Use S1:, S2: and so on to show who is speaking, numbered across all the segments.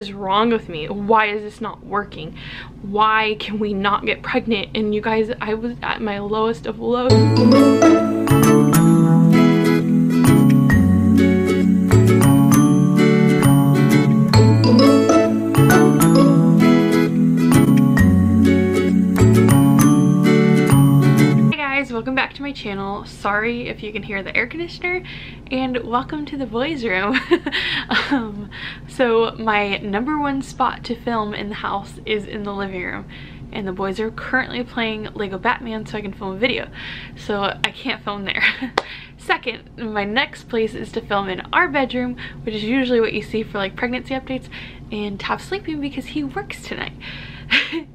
S1: is wrong with me? Why is this not working? Why can we not get pregnant? And you guys, I was at my lowest of lows. Welcome back to my channel. Sorry if you can hear the air conditioner, and welcome to the boys' room. So my #1 spot to film in the house is in the living room, and the boys are currently playing Lego Batman, so I can film a video, so I can't film there. Second, my next place is to film in our bedroom, which is usually what you see for like pregnancy updates, and Tav's sleeping because he works tonight.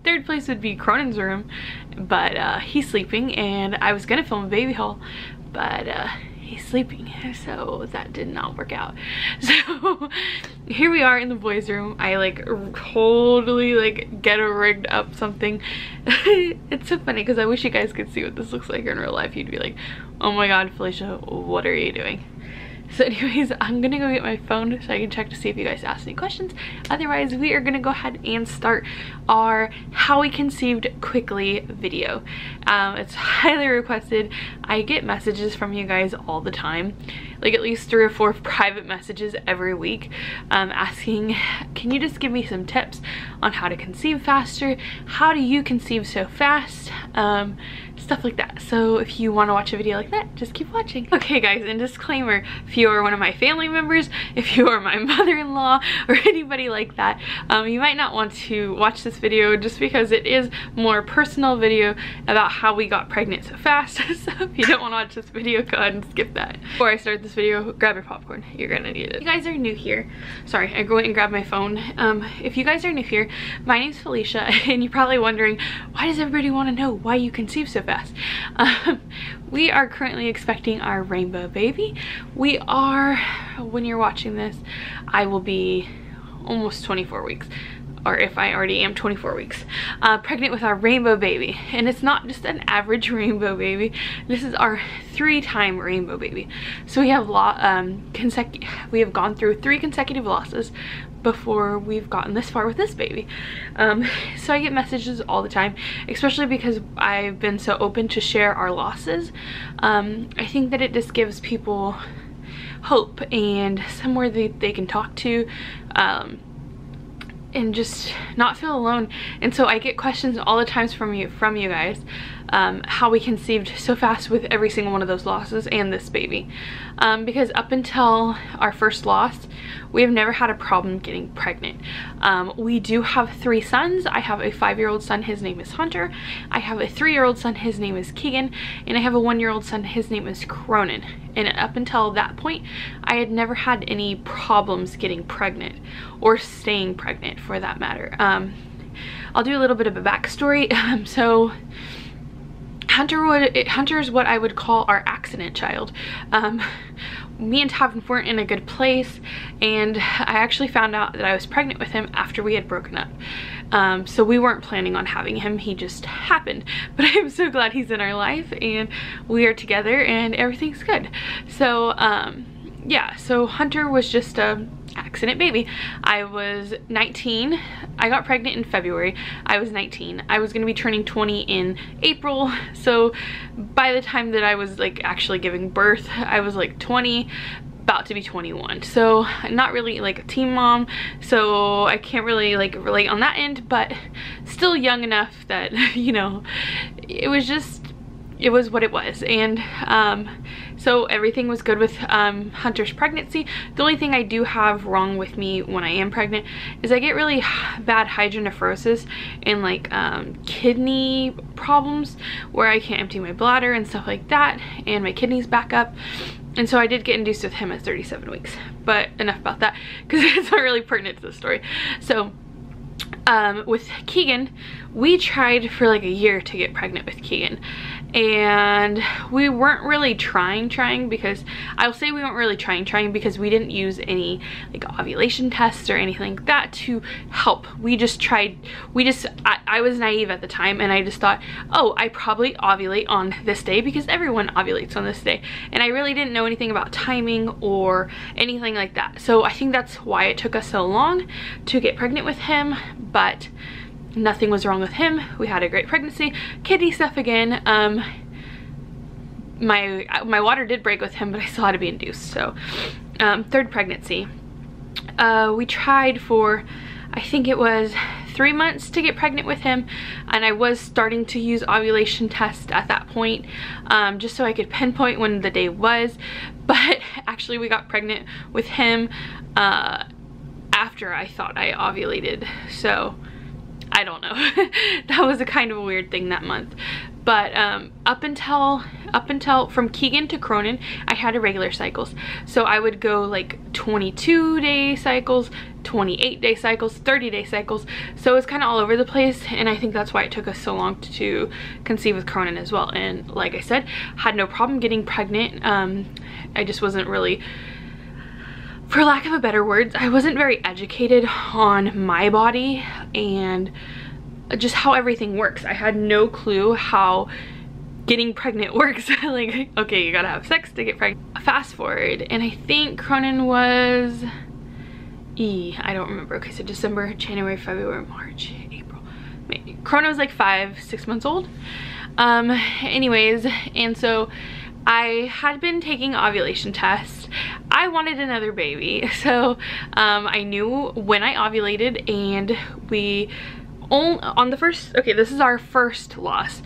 S1: Third place would be Cronin's room, but he's sleeping, and I was gonna film a baby haul, but he's sleeping, so that did not work out. So here we are in the boys' room. I like totally like ghetto rigged up something. It's so funny because I wish you guys could see what this looks like in real life. You'd be like, oh my god, Felicia, what are you doing? So anyways, I'm gonna go get my phone so I can check to see if you guys asked any questions. Otherwise, we are gonna go ahead and start our How We Conceived Quickly video. It's highly requested. I get messages from you guys all the time, like at least 3 or 4 private messages every week, asking, can you just give me some tips on how to conceive faster? How do you conceive so fast? Stuff like that. So if you want to watch a video like that, just keep watching. Okay guys, and disclaimer, if you are one of my family members, if you are my mother-in-law or anybody like that, you might not want to watch this video just because it is more personal video about how we got pregnant so fast. So if you don't want to watch this video, go ahead and skip that. Before I start this video, grab your popcorn. You're gonna need it. If you guys are new here, sorry, I went and grabbed my phone. If you guys are new here, my name's Felicia, and you're probably wondering, why does everybody want to know why you conceive so fast? We are currently expecting our rainbow baby. We are, when you're watching this, I will be almost 24 weeks, or if I already am 24 weeks, pregnant with our rainbow baby. And it's not just an average rainbow baby. This is our 3-time rainbow baby. So we have we have gone through 3 consecutive losses before we've gotten this far with this baby. So I get messages all the time, especially because I've been so open to share our losses. I think that it just gives people hope and somewhere that they can talk to, and just not feel alone. And so I get questions all the times from you guys, how we conceived so fast with every single one of those losses and this baby, because up until our first loss, we have never had a problem getting pregnant. We do have 3 sons. I have a 5-year-old son, his name is Hunter. I have a 3-year-old son, his name is Keegan, and I have a 1-year-old son, his name is Cronin. And up until that point, I had never had any problems getting pregnant or staying pregnant, for that matter. I'll do a little bit of a backstory. So Hunter is what I would call our accident child. Me and Tav weren't in a good place, and I actually found out that I was pregnant with him after we had broken up. So we weren't planning on having him, he just happened. But I'm so glad he's in our life and we are together and everything's good. So yeah, so Hunter was just a accident baby. I was 19. I got pregnant in February. I was 19. I was gonna be turning 20 in April. So by the time that I was like actually giving birth, I was like 20, about to be 21. So not really like a teen mom, so I can't really like relate on that end, but still young enough that, you know, it was what it was. And so everything was good with Hunter's pregnancy. The only thing I do have wrong with me when I am pregnant is I get really bad hydronephrosis and like kidney problems where I can't empty my bladder and stuff like that, and my kidneys back up. And so I did get induced with him at 37 weeks, but enough about that because it's not really pertinent to the story. So with Keegan, we tried for like a year to get pregnant with Keegan, and we weren't really trying because I'll say we weren't really trying because we didn't use any like ovulation tests or anything like that to help. We just tried, I was naive at the time, and I just thought, oh, I probably ovulate on this day because everyone ovulates on this day, and I really didn't know anything about timing or anything like that. So I think that's why it took us so long to get pregnant with him, but nothing was wrong with him. We had a great pregnancy. Kidney stuff again. My water did break with him, but I still had to be induced. So third pregnancy. We tried for, I think it was 3 months to get pregnant with him, and I was starting to use ovulation tests at that point, just so I could pinpoint when the day was. But actually we got pregnant with him after I thought I ovulated, so I don't know. That was a kind of a weird thing that month. But up until from Keegan to Cronin, I had irregular cycles. So I would go like 22-day cycles, 28-day cycles, 30-day cycles. So it was kind of all over the place, and I think that's why it took us so long to conceive with Cronin as well. And like I said, had no problem getting pregnant. I just wasn't really, for lack of a better words, I wasn't very educated on my body and just how everything works. I had no clue how getting pregnant works. Like, okay, you gotta have sex to get pregnant. Fast forward, and I think Cronin was I don't remember. Okay, so December, January, February, March, April, May. Cronin was like 5-6 months old. Anyways, and so I had been taking ovulation tests. I wanted another baby, so I knew when I ovulated, and we on the first, okay, this is our first loss,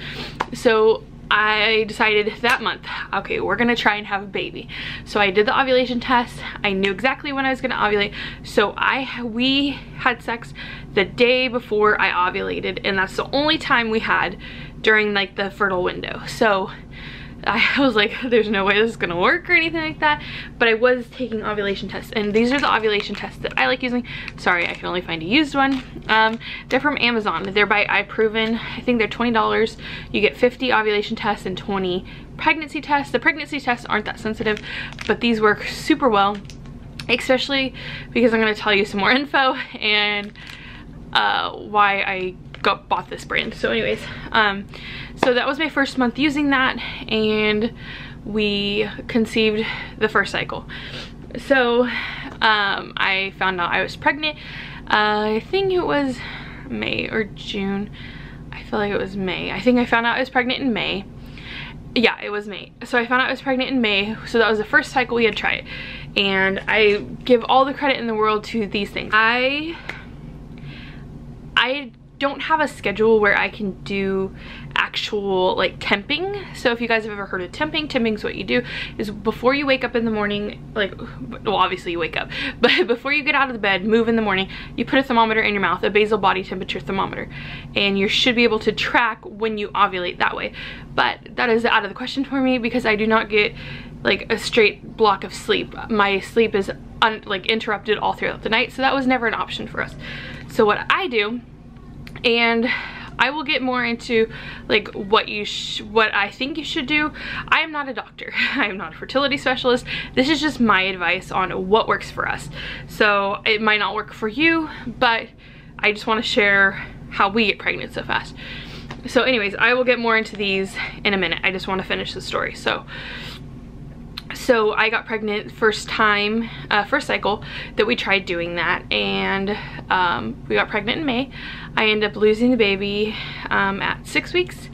S1: so I decided that month, okay, we're gonna try and have a baby. So I did the ovulation test. I knew exactly when I was gonna ovulate, so we had sex the day before I ovulated, and that's the only time we had during like the fertile window. So I was like, there's no way this is gonna work or anything like that, but I was taking ovulation tests, and these are the ovulation tests that I like using. Sorry, I can only find a used one. They're from Amazon. They're by iProven. I think they're $20. You get 50 ovulation tests and 20 pregnancy tests. The pregnancy tests aren't that sensitive, but these work super well, especially because I'm gonna tell you some more info and why I bought this brand. So anyways, so that was my first month using that, and we conceived the first cycle. So I found out I was pregnant. I think it was May or June. I feel like it was May. I think I found out I was pregnant in May. Yeah, it was May. So I found out I was pregnant in May. So that was the first cycle we had tried. And I give all the credit in the world to these things. I don't have a schedule where I can do actual like temping. So if you guys have ever heard of temping, temping's what you do is before you wake up in the morning, like, well, obviously you wake up, but before you get out of the bed, move in the morning, you put a thermometer in your mouth, a basal body temperature thermometer, and you should be able to track when you ovulate that way. But that is out of the question for me because I do not get like a straight block of sleep. My sleep is like interrupted all throughout the night, so that was never an option for us. So what I do, and I will get more into like what I think you should do. I am not a doctor. I am not a fertility specialist. This is just my advice on what works for us. So it might not work for you, but I just want to share how we get pregnant so fast. So anyways, I will get more into these in a minute. I just want to finish the story. So I got pregnant first time, first cycle that we tried doing that, and we got pregnant in May. I ended up losing the baby at 6 weeks,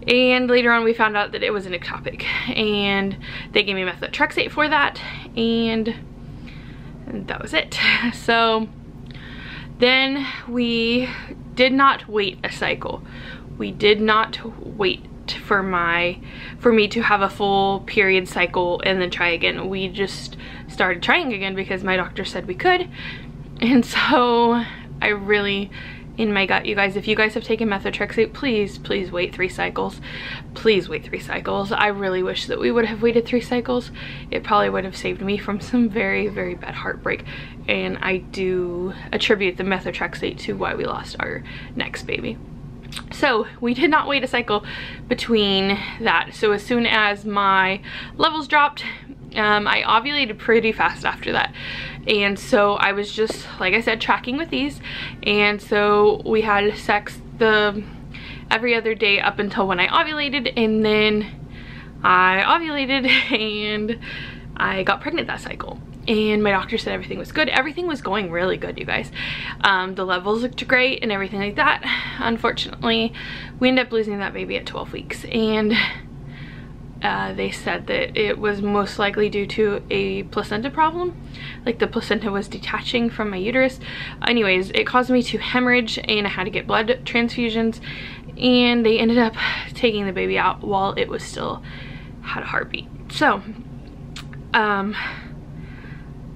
S1: and later on we found out that it was an ectopic, and they gave me methotrexate for that, and that was it. So then we did not wait a cycle. We did not wait for me to have a full period cycle and then try again. We just started trying again because my doctor said we could. And so I really, in my gut, you guys, if you guys have taken methotrexate, please wait 3 cycles. Please wait 3 cycles. I really wish that we would have waited 3 cycles. It probably would have saved me from some very, very bad heartbreak, and I do attribute the methotrexate to why we lost our next baby. So we did not wait a cycle between that. So as soon as my levels dropped, I ovulated pretty fast after that. And so I was just, like I said, tracking with these. And so we had sex every other day up until when I ovulated, and then I ovulated and I got pregnant that cycle. And my doctor said everything was good. Everything was going really good, you guys. The levels looked great and everything like that. Unfortunately, we ended up losing that baby at 12 weeks. And they said that it was most likely due to a placenta problem. Like the placenta was detaching from my uterus. Anyways, it caused me to hemorrhage and I had to get blood transfusions. And they ended up taking the baby out while it was still had a heartbeat. So,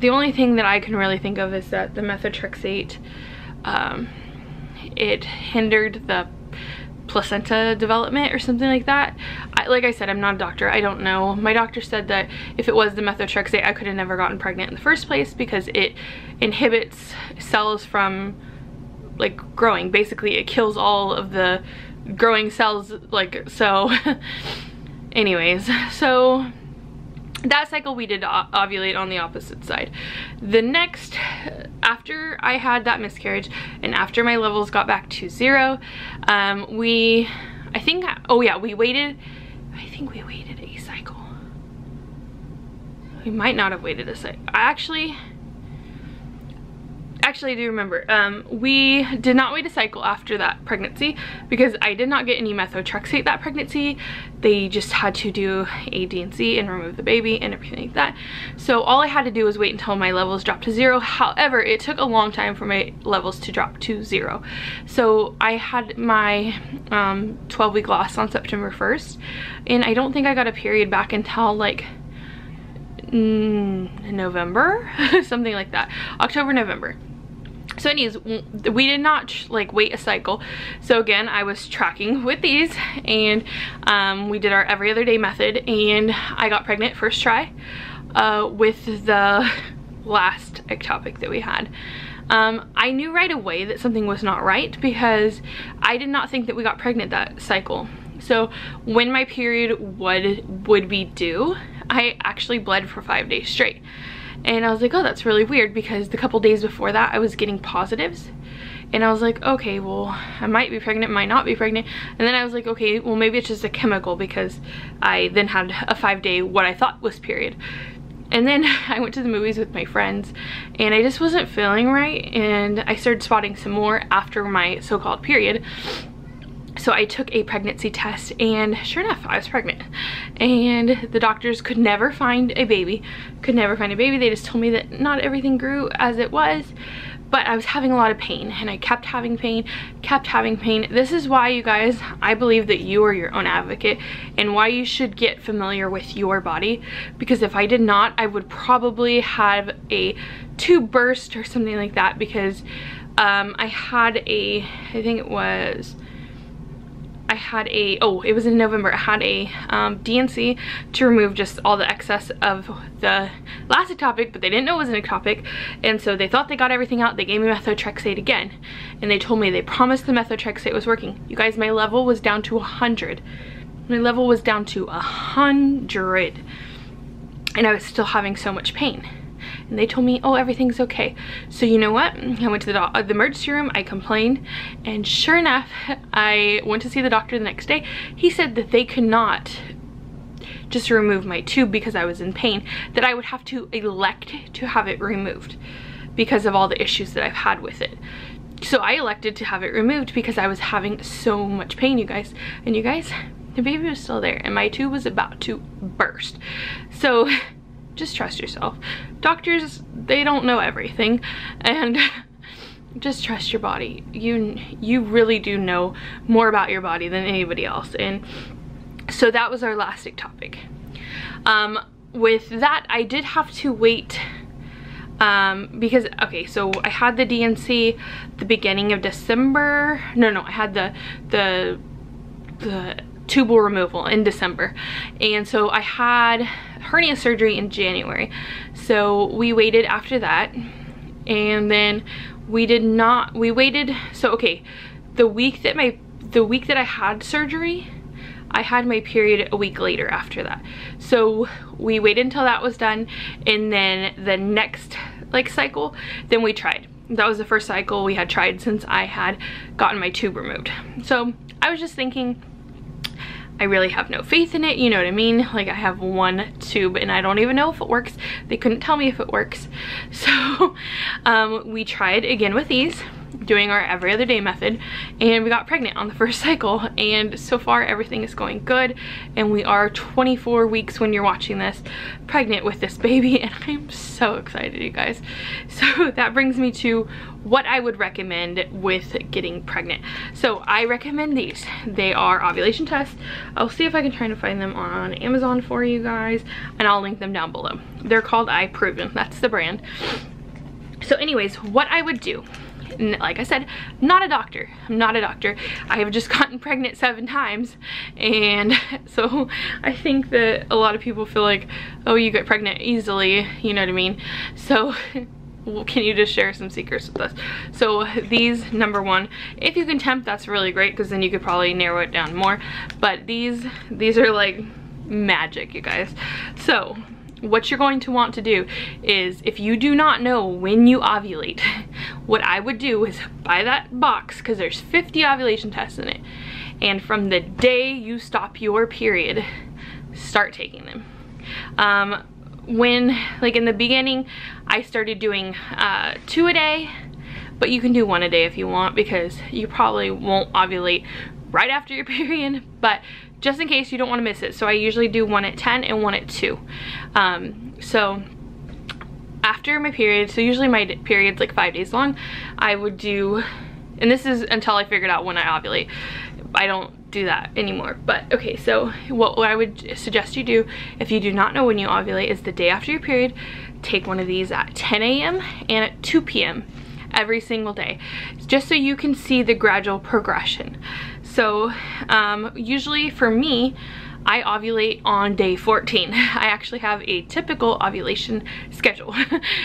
S1: the only thing that I can really think of is that the methotrexate, it hindered the placenta development or something like that. Like I said, I'm not a doctor. I don't know. My doctor said that if it was the methotrexate, I could have never gotten pregnant in the first place because it inhibits cells from like growing. Basically, it kills all of the growing cells, like, so. Anyways, so that cycle we did ovulate on the opposite side. The next, after I had that miscarriage and after my levels got back to 0, we waited, I think we waited a cycle. We might not have waited a cycle. Actually, I do remember, we did not wait a cycle after that pregnancy because I did not get any methotrexate that pregnancy. They just had to do a D&C and remove the baby and everything like that. So all I had to do was wait until my levels dropped to 0. However, it took a long time for my levels to drop to 0. So I had my 12-week loss on September 1st, and I don't think I got a period back until like November, something like that, October, November. So anyways, we did not like wait a cycle. So again, I was tracking with these, and we did our every other day method, and I got pregnant first try with the last ectopic that we had. I knew right away that something was not right because I did not think that we got pregnant that cycle. So when my period would be due, I actually bled for 5 days straight. And I was like, oh, that's really weird, because the couple days before that I was getting positives. And I was like, okay, well, I might be pregnant, might not be pregnant. And then I was like, okay, well, maybe it's just a chemical, because I then had a 5-day what I thought was period. And then I went to the movies with my friends and I just wasn't feeling right, and I started spotting some more after my so-called period. So I took a pregnancy test, and sure enough, I was pregnant. And the doctors could never find a baby. They just told me that not everything grew as it was, but I was having a lot of pain, and I kept having pain. This is why, you guys, I believe that you are your own advocate, and why you should get familiar with your body, because if I did not, I would probably have a tube burst or something like that, because I had a, it was in November. I had a D&C to remove just all the excess of the last ectopic, but they didn't know it was an ectopic, and so they thought they got everything out. They gave me methotrexate again, and they told me they promised the methotrexate was working. You guys, my level was down to 100. My level was down to 100, and I was still having so much pain. And they told me, oh, everything's okay. So you know what? I went to the emergency room, I complained, and sure enough, I went to see the doctor the next day. He said that they could not just remove my tube because I was in pain, that I would have to elect to have it removed because of all the issues that I've had with it. So I elected to have it removed because I was having so much pain, you guys. And you guys, the baby was still there and my tube was about to burst. So just trust yourself. Doctors, they don't know everything, and just trust your body. You really do know more about your body than anybody else. And so that was our last ectopic. With that, I did have to wait because, okay, so I had the D&C the beginning of December. No, I had the tubal removal in December, and so I had hernia surgery in January. So we waited after that, and then we waited, so okay, the week that the week that I had surgery, I had my period a week later after that. So we waited until that was done, and then the next like cycle, then we tried. That was the first cycle we had tried since I had gotten my tube removed. So I was just thinking, I really have no faith in it, you know what I mean? Like, I have one tube and I don't even know if it works. They couldn't tell me if it works. So we tried again with these, doing our every other day method, and we got pregnant on the first cycle, and so far everything is going good, and we are 24 weeks when you're watching this pregnant with this baby, and I'm so excited, you guys. So that brings me to what I would recommend with getting pregnant. So I recommend these. They are ovulation tests. I'll see if I can try to find them on Amazon for you guys, and I'll link them down below. They're called iProven, that's the brand. So anyways, what I would do, like I said, not a doctor. I'm not a doctor. I have just gotten pregnant 7 times, and so I think that a lot of people feel like, oh, you get pregnant easily, you know what I mean? So can you just share some secrets with us? So these, number one, if you can temp, that's really great, because then you could probably narrow it down more, but these are like magic, you guys. So what you're going to want to do is, if you do not know when you ovulate, what I would do is buy that box, because there's 50 ovulation tests in it, and from the day you stop your period, start taking them. When, like in the beginning, I started doing 2 a day, but you can do 1 a day if you want, because you probably won't ovulate right after your period, but just in case you don't want to miss it. So I usually do 1 at 10 and 1 at 2. So after my period, so usually my period's like 5 days long, I would do, and this is until I figured out when I ovulate. I don't do that anymore. But okay, so what I would suggest you do, if you do not know when you ovulate, is the day after your period, take one of these at 10 a.m. and at 2 p.m. every single day, just so you can see the gradual progression. So usually for me, I ovulate on day 14. I actually have a typical ovulation schedule.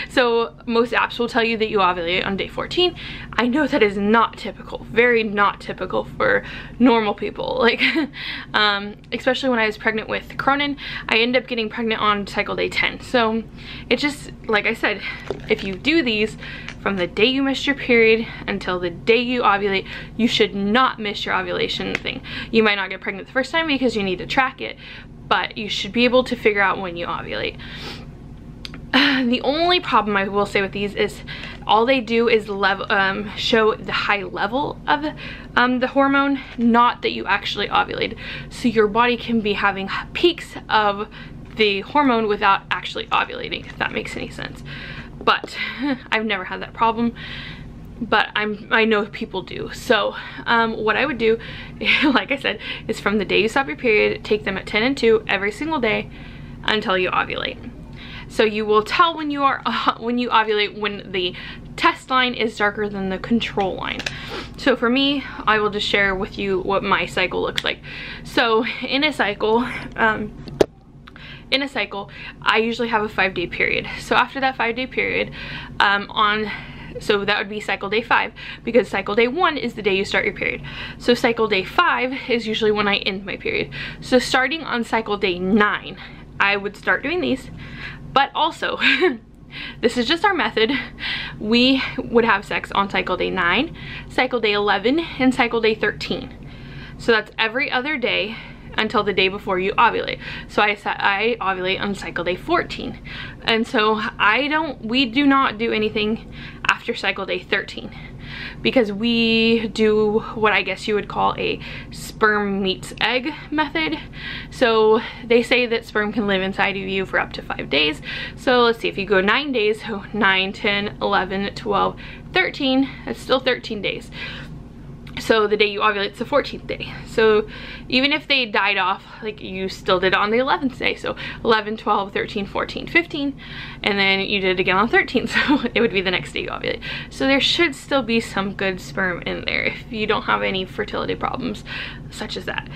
S1: So most apps will tell you that you ovulate on day 14. I know that is not typical, very not typical for normal people. Like, especially when I was pregnant with Cronin, I ended up getting pregnant on cycle day 10. So it's just, like I said, if you do these from the day you missed your period until the day you ovulate, you should not miss your ovulation thing. You might not get pregnant the first time because you need to track it, but you should be able to figure out when you ovulate. The only problem I will say with these is all they do is show the high level of the hormone, not that you actually ovulated. So your body can be having peaks of the hormone without actually ovulating, if that makes any sense. But I've never had that problem, but I know people do. So what I would do, like I said, is from the day you stop your period, take them at 10 and 2 every single day until you ovulate. So you will tell when you ovulate when the test line is darker than the control line. So for me, I will just share with you what my cycle looks like. So in a cycle, I usually have a 5-day period. So after that 5-day period, so that would be cycle day 5, because cycle day 1 is the day you start your period. So cycle day 5 is usually when I end my period. So starting on cycle day 9, I would start doing these, but also, this is just our method. We would have sex on cycle day 9, cycle day 11, and cycle day 13. So that's every other day until the day before you ovulate. So I ovulate on cycle day 14. And so we do not do anything after cycle day 13, because we do what I guess you would call a sperm meets egg method. So they say that sperm can live inside of you for up to 5 days. So let's see, if you go 9 days, so 9, 10, 11, 12, 13, that's still 13 days. So the day you ovulate, it's the 14th day. So even if they died off, like you still did it on the 11th day. So 11, 12, 13, 14, 15, and then you did it again on 13th. So it would be the next day you ovulate. So there should still be some good sperm in there if you don't have any fertility problems such as that.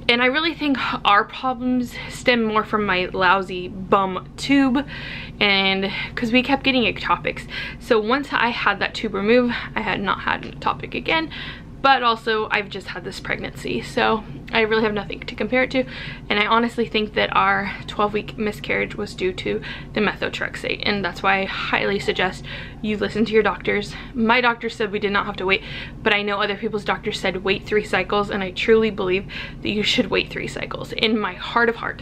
S1: And I really think our problems stem more from my lousy bum tube, and because we kept getting ectopics. So once I had that tube removed, I had not had an ectopic again. but also I've just had this pregnancy, so I really have nothing to compare it to. And I honestly think that our 12-week miscarriage was due to the methotrexate, and that's why I highly suggest you listen to your doctors. My doctor said we did not have to wait, but I know other people's doctors said wait 3 cycles, and I truly believe that you should wait 3 cycles. In my heart of heart,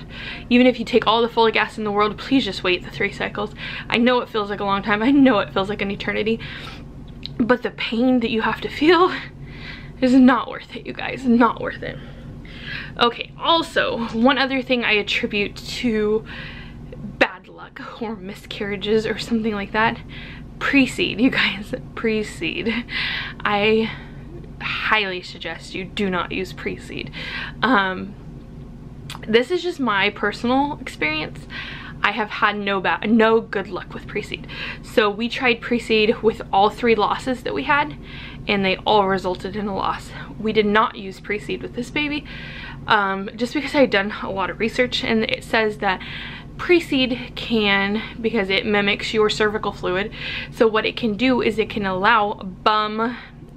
S1: even if you take all the folic acid in the world, please just wait the 3 cycles. I know it feels like a long time, I know it feels like an eternity, but the pain that you have to feel is not worth it, you guys, not worth it. Okay, also, one other thing I attribute to bad luck or miscarriages or something like that, pre-seed, you guys, pre-seed. I highly suggest you do not use pre-seed. This is just my personal experience. I have had no good luck with pre-seed. So we tried pre-seed with all 3 losses that we had, and they all resulted in a loss. We did not use pre-seed with this baby, just because I had done a lot of research, and it says that pre-seed can, because it mimics your cervical fluid, so what it can do is it can allow bum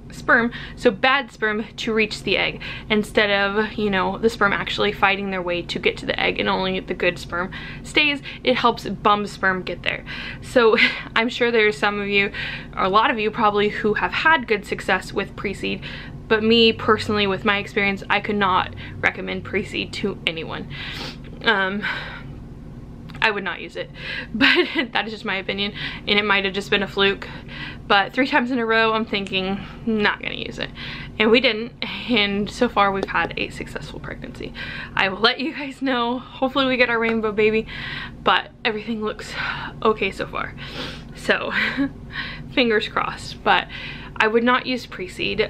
S1: sperm, so bad sperm, to reach the egg instead of, you know, the sperm actually fighting their way to get to the egg and only the good sperm stays. It helps bum sperm get there. So I'm sure there's some of you, or a lot of you probably, who have had good success with pre-seed, but me personally, with my experience, I could not recommend pre-seed to anyone. I would not use it, but that is just my opinion, and it might have just been a fluke, but 3 times in a row I'm thinking not gonna use it, and we didn't, and so far we've had a successful pregnancy. I will let you guys know, hopefully we get our rainbow baby, but everything looks okay so far, so fingers crossed. But I would not use pre-seed.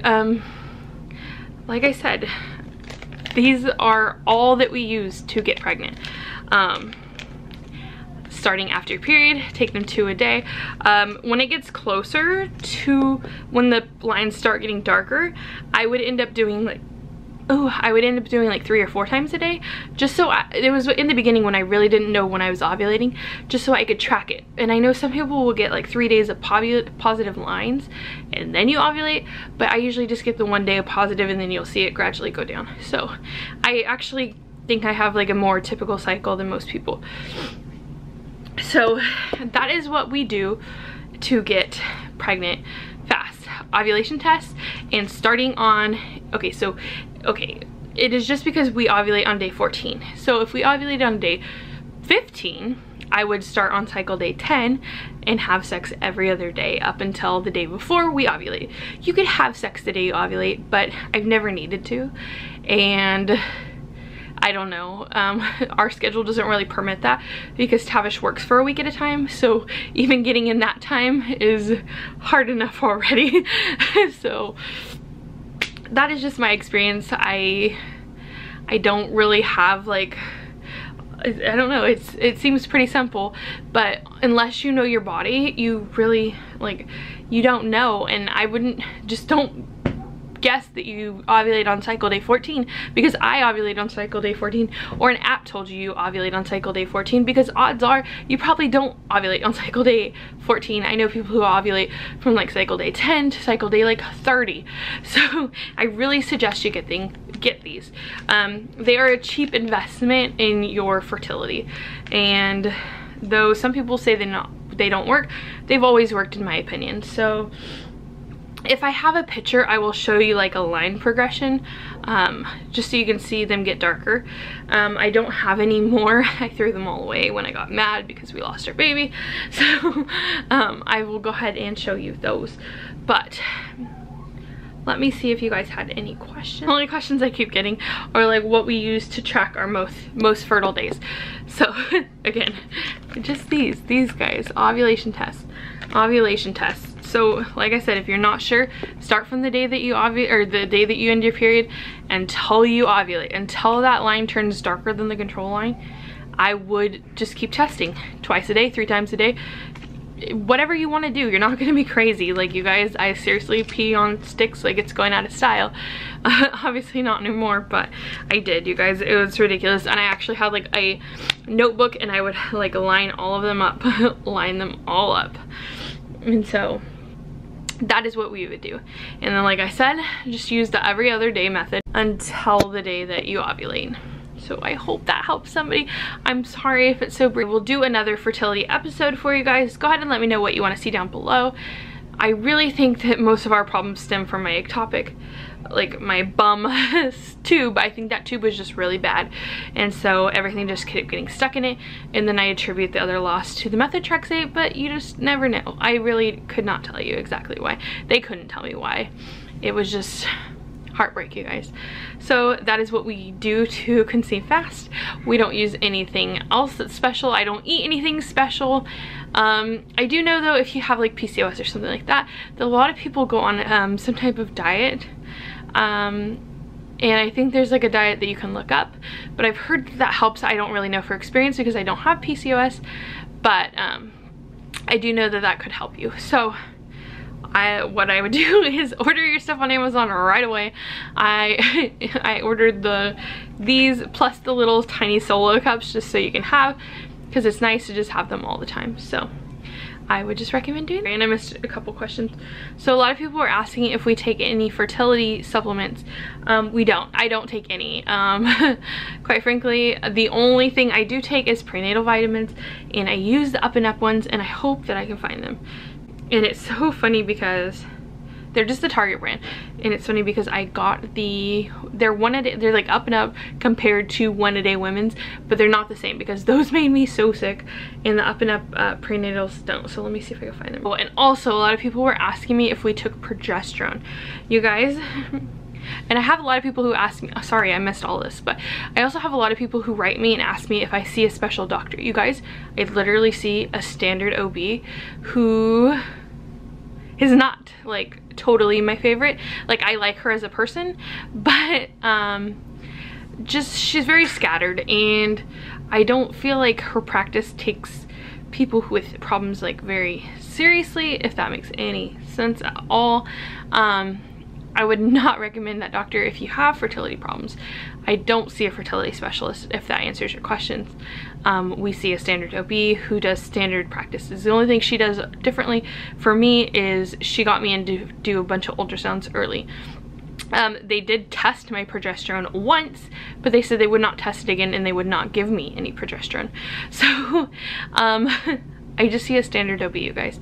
S1: Like I said, these are all that we use to get pregnant. Starting after your period, take them 2 a day. When it gets closer to when the lines start getting darker, I would end up doing like, like 3 or 4 times a day, just so it was in the beginning when I really didn't know when I was ovulating, just so I could track it. And I know some people will get like 3 days of positive lines and then you ovulate, but I usually just get the 1 day of positive and then you'll see it gradually go down. So I actually think I have like a more typical cycle than most people. So that is what we do to get pregnant fast. Ovulation tests, and starting on, it is just because we ovulate on day 14. So if we ovulate on day 15, I would start on cycle day 10 and have sex every other day up until the day before we ovulate. You could have sex the day you ovulate, but I've never needed to, and I don't know, our schedule doesn't really permit that because Tavish works for a week at a time, so even getting in that time is hard enough already. So that is just my experience. I don't really have like, I don't know, it seems pretty simple, but unless you know your body, you really, like, you don't know. And I wouldn't, just don't guess that you ovulate on cycle day 14 because I ovulate on cycle day 14, or an app told you ovulate on cycle day 14, because odds are you probably don't ovulate on cycle day 14. I know people who ovulate from like cycle day 10 to cycle day like 30. So I really suggest you get these. They are a cheap investment in your fertility, and though some people say they don't work, they've always worked in my opinion. So if I have a picture, I will show you like a line progression, just so you can see them get darker. I don't have any more. I threw them all away when I got mad because we lost our baby. So I will go ahead and show you those. But let me see if you guys had any questions. The only questions I keep getting are like what we use to track our most fertile days. So again, just these guys, ovulation tests. So like I said, if you're not sure, start from the day that you ovulate, or the day that you end your period, until you ovulate, until that line turns darker than the control line. I would just keep testing 2 a day, 3 times a day, whatever you want to do. You're not gonna be crazy. Like, you guys, I seriously pee on sticks like it's going out of style. Obviously not anymore, but I did, you guys. It was ridiculous. And I actually had like a notebook, and I would like line all of them up, line them all up. And so that is what we would do. And then, like I said, just use the every other day method until the day that you ovulate. So I hope that helps somebody. I'm sorry if it's so brief. We'll do another fertility episode for you guys. Go ahead and let me know what you want to see down below. I really think that most of our problems stem from my ectopic, like my bum tube. I think that tube was just really bad, and so everything just kept getting stuck in it, and then I attribute the other loss to the methotrexate, but you just never know. I really could not tell you exactly why. They couldn't tell me why. It was just heartbreak, you guys. So that is what we do to conceive fast. We don't use anything else that's special. I don't eat anything special. I do know though, if you have like PCOS or something like that a lot of people go on some type of diet, and I think there's like a diet that you can look up, but I've heard that helps. I don't really know for experience because I don't have PCOS, but I do know that that could help you. So what I would do is order your stuff on Amazon right away. I ordered these plus the little tiny solo cups just so you can have, because it's nice to just have them all the time. So I would just recommend doing it. And I missed a couple questions. So a lot of people were asking if we take any fertility supplements. We don't. I don't take any. Quite frankly, the only thing I do take is prenatal vitamins, and I use the Up and Up ones, and I hope that I can find them. And it's so funny because they're just the Target brand, and it's funny because I got they're one a day, they're like Up and Up compared to One a Day Women's, but they're not the same because those made me so sick, and the Up and Up prenatals don't. So let me see if I can find them. Oh, and also a lot of people were asking me if we took progesterone, you guys. And I have a lot of people who ask me, oh, sorry I missed all this, but I also have a lot of people who write me and ask me if I see a special doctor. You guys, I literally see a standard OB who is not like totally my favorite. Like, I like her as a person, but just she's very scattered, and I don't feel like her practice takes people with problems like very seriously, if that makes any sense at all. I would not recommend that doctor if you have fertility problems. I don't see a fertility specialist, if that answers your questions. We see a standard OB who does standard practices. The only thing she does differently for me is she got me in to do a bunch of ultrasounds early. They did test my progesterone once, but they said they would not test it again, and they would not give me any progesterone. So I just see a standard OB, you guys.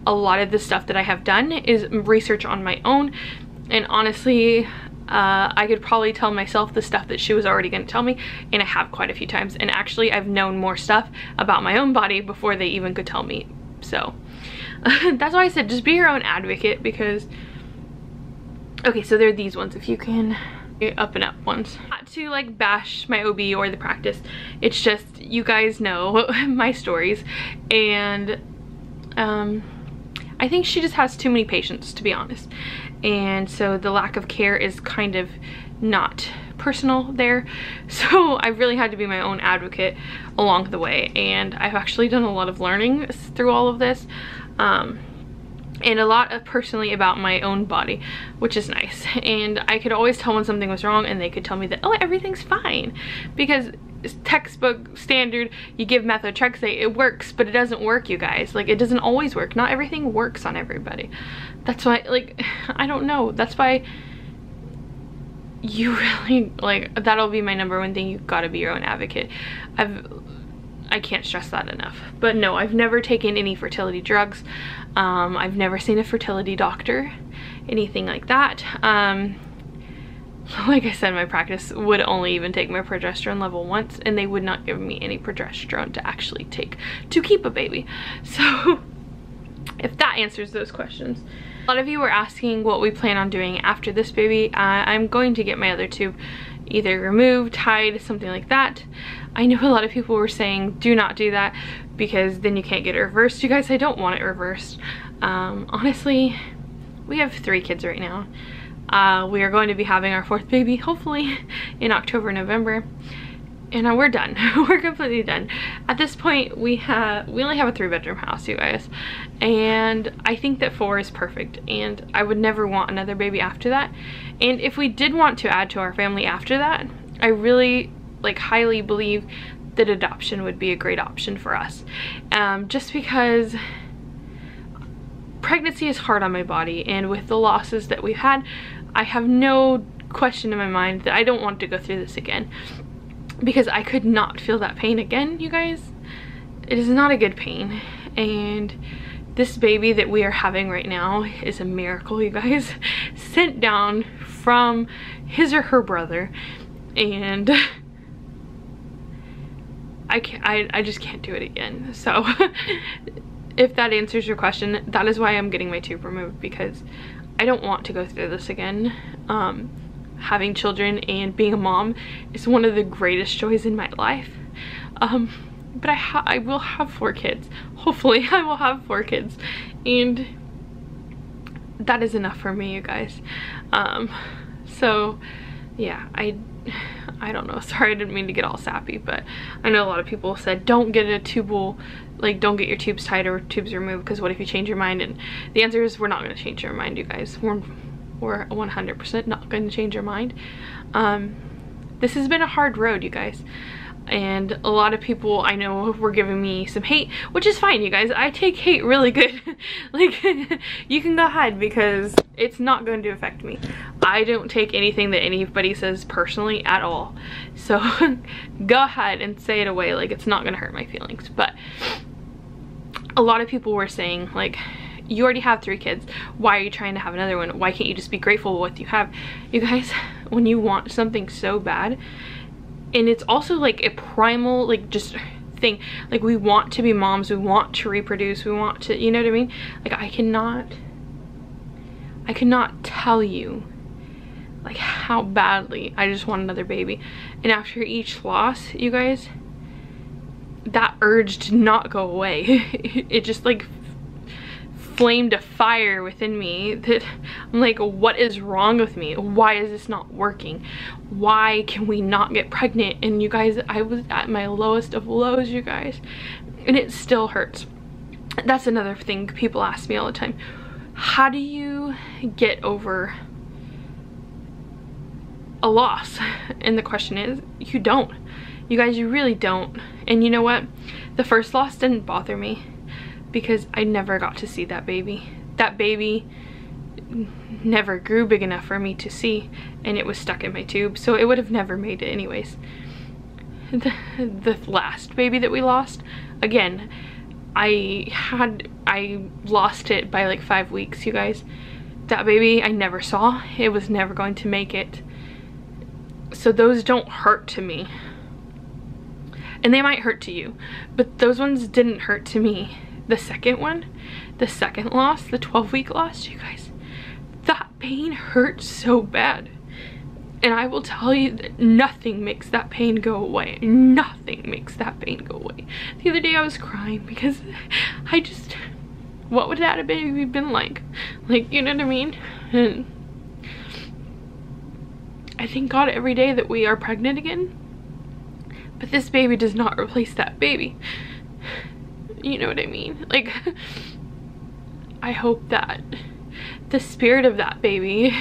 S1: A lot of the stuff that I have done is research on my own. And honestly, I could probably tell myself the stuff that she was already going to tell me, and I have quite a few times. And actually, I've known more stuff about my own body before they even could tell me. So that's why I said just be your own advocate, because, okay, so there are these ones, if you can, Up and Up ones. Not to like bash my OB or the practice, it's just you guys know my stories, and I think she just has too many patients, to be honest. And so the lack of care is kind of not personal there. So I really had to be my own advocate along the way. And I've actually done a lot of learning through all of this. And a lot of personally about my own body, which is nice. And I could always tell when something was wrong, and they could tell me that, oh, everything's fine. Because textbook standard, you give methotrexate, it works, but it doesn't work, you guys. Like, it doesn't always work. Not everything works on everybody. That's why, like, I don't know. That's why you really, like, that'll be my number one thing. You've got to be your own advocate. I can't stress that enough. But no, I've never taken any fertility drugs. I've never seen a fertility doctor, anything like that. Like I said, my practice would only even take my progesterone level once, and they would not give me any progesterone to actually take to keep a baby. So if that answers those questions. A lot of you were asking what we plan on doing after this baby. I'm going to get my other tube either removed, tied, something like that. I know a lot of people were saying do not do that because then you can't get it reversed. You guys, I don't want it reversed. Honestly, we have 3 kids right now. We are going to be having our 4th baby hopefully in October, November, and we're done. We're completely done. At this point, we only have a 3-bedroom house, you guys, and I think that 4 is perfect, and I would never want another baby after that. And if we did want to add to our family after that, I really highly believe that adoption would be a great option for us, just because pregnancy is hard on my body, and with the losses that we've had, I have no question in my mind that I don't want to go through this again, because I could not feel that pain again, you guys. It is not a good pain, and this baby that we are having right now is a miracle, you guys. Sent down from his or her brother, and I just can't do it again. So if that answers your question, that is why I'm getting my tube removed, because I don't want to go through this again. Having children and being a mom is one of the greatest joys in my life. But I will have 4 kids. Hopefully I will have 4 kids, and that is enough for me, you guys. So yeah, I don't know, sorry, I didn't mean to get all sappy, but I know a lot of people said don't get a tubal, like don't get your tubes tied or tubes removed, because what if you change your mind? And the answer is we're not going to change our mind, you guys. We're 100% not going to change our mind. This has been a hard road, you guys, and a lot of people I know were giving me some hate, which is fine, you guys. I take hate really good. Like, you can go ahead, because it's not going to affect me. I don't take anything that anybody says personally at all, so go ahead and say it away, like it's not going to hurt my feelings. But a lot of people were saying, like, you already have 3 kids, why are you trying to have another one? Why can't you just be grateful with what you have? You guys, when you want something so bad, and it's also like a primal, like, just thing, like, we want to be moms, we want to reproduce, we want to, you know what I mean? Like, I cannot tell you like how badly I just want another baby. And after each loss, you guys, that urge did not go away. It just like flamed a fire within me that I'm like, what is wrong with me? Why is this not working? Why can we not get pregnant? And you guys, I was at my lowest of lows, you guys, and it still hurts. That's another thing people ask me all the time. How do you get over a loss? And the question is, you don't. You guys, you really don't. And you know what? The first loss didn't bother me, because I never got to see that baby. That baby never grew big enough for me to see, and it was stuck in my tube, so it would have never made it anyways. The last baby that we lost, again, I lost it by like 5 weeks, you guys. That baby I never saw. It was never going to make it. So those don't hurt to me. And they might hurt to you, but those ones didn't hurt to me. The second one, the second loss, the 12-week loss, you guys, that pain hurt so bad. And I will tell you that nothing makes that pain go away. Nothing makes that pain go away. The other day I was crying because I just, what would that have been like? Like, you know what I mean? And I thank God every day that we are pregnant again. But this baby does not replace that baby. You know what I mean? Like, I hope that the spirit of that baby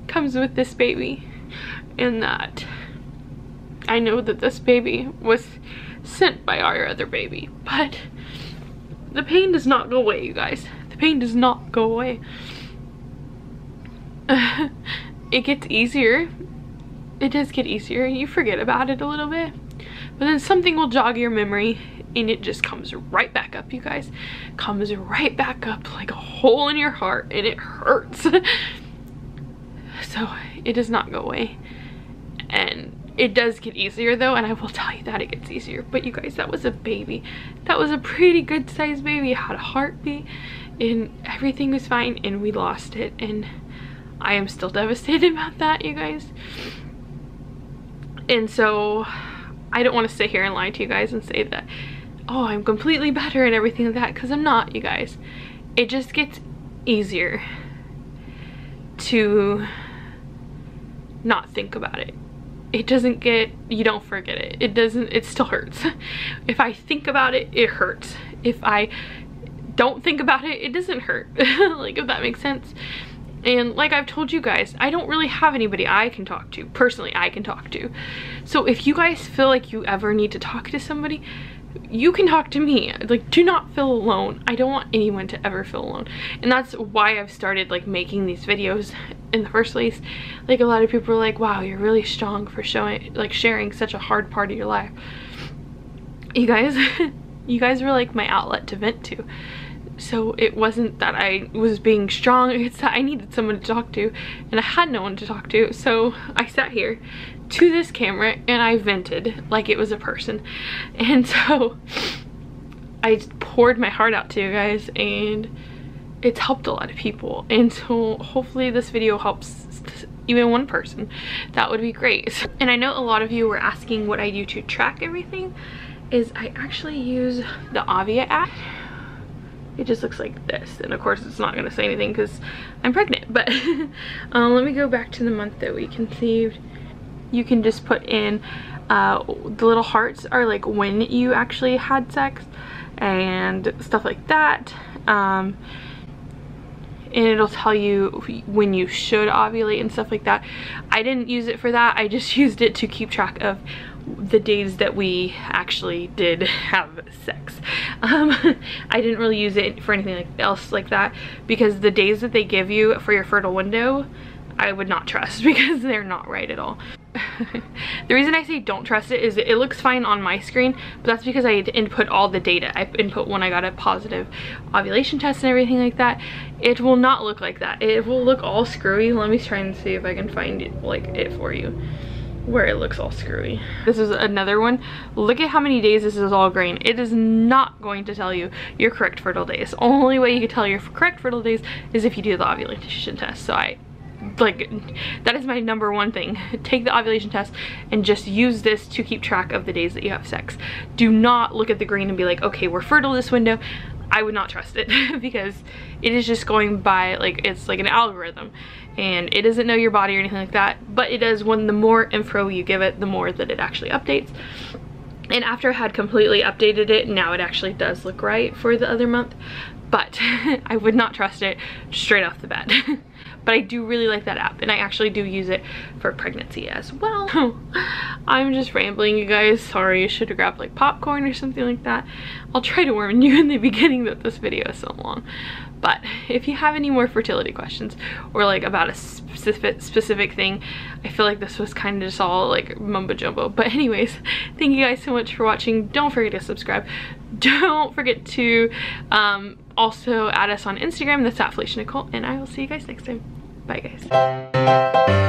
S1: comes with this baby, and that I know that this baby was sent by our other baby. But the pain does not go away, you guys. The pain does not go away. It gets easier. It does get easier. You forget about it a little bit, but then something will jog your memory, and it just comes right back up, you guys. Comes right back up like a hole in your heart, and it hurts. So it does not go away, and it does get easier though, and I will tell you that it gets easier. But you guys, that was a baby. That was a pretty good sized baby. It had a heartbeat and everything was fine, and we lost it, and I am still devastated about that, you guys. And so I don't want to sit here and lie to you guys and say that, oh, I'm completely better and everything like that, because I'm not, you guys. It just gets easier to not think about it. It doesn't get, you don't forget it. It doesn't, it still hurts. If I think about it, it hurts. If I don't think about it, it doesn't hurt. Like, if that makes sense. And like I've told you guys, I don't really have anybody I can talk to. Personally, I can talk to. So if you guys feel like you ever need to talk to somebody, you can talk to me. Like, do not feel alone. I don't want anyone to ever feel alone. And that's why I've started like making these videos in the first place. Like, a lot of people are like, wow, you're really strong for sharing such a hard part of your life. You guys, you guys were like my outlet to vent to. So it wasn't that I was being strong, it's that I needed someone to talk to, and I had no one to talk to. So I sat here to this camera and I vented like it was a person. And so I poured my heart out to you guys, and it's helped a lot of people. And so hopefully this video helps even one person. That would be great. And I know a lot of you were asking what I do to track everything. Is I actually use the Avia app. It just looks like this, and of course it's not going to say anything because I'm pregnant, but let me go back to the month that we conceived. You can just put in the little hearts are like when you actually had sex and stuff like that, and it'll tell you when you should ovulate and stuff like that. I didn't use it for that. I just used it to keep track of the days that we actually did have sex. I didn't really use it for anything else like that, because the days that they give you for your fertile window, I would not trust, because they're not right at all. The reason I say don't trust it is it looks fine on my screen, but that's because I input all the data. I input when I got a positive ovulation test and everything like that. It will not look like that. It will look all screwy. Let me try and see if I can find it, like, it for you, where it looks all screwy. This is another one. Look at how many days this is all green. It is not going to tell you your correct fertile days. Only way you can tell your correct fertile days is if you do the ovulation test. So that is my number one thing. Take the ovulation test and just use this to keep track of the days that you have sex. Do not look at the green and be like, okay, we're fertile this window. I would not trust it because it is just going by, like, it's like an algorithm, and it doesn't know your body or anything like that, but it does. When the more info you give it, the more that it actually updates. And after I had completely updated it, now it actually does look right for the other month, but I would not trust it straight off the bat. But I do really like that app, and I actually do use it for pregnancy as well. I'm just rambling, you guys. Sorry, I should have grabbed like popcorn or something like that. I'll try to warn you in the beginning that this video is so long. But if you have any more fertility questions, or like about a specific thing, I feel like this was kind of just all like mumbo jumbo. But anyways, thank you guys so much for watching. Don't forget to subscribe. Don't forget to also add us on Instagram. That's at Felicianicholle, and I will see you guys next time. Bye, guys.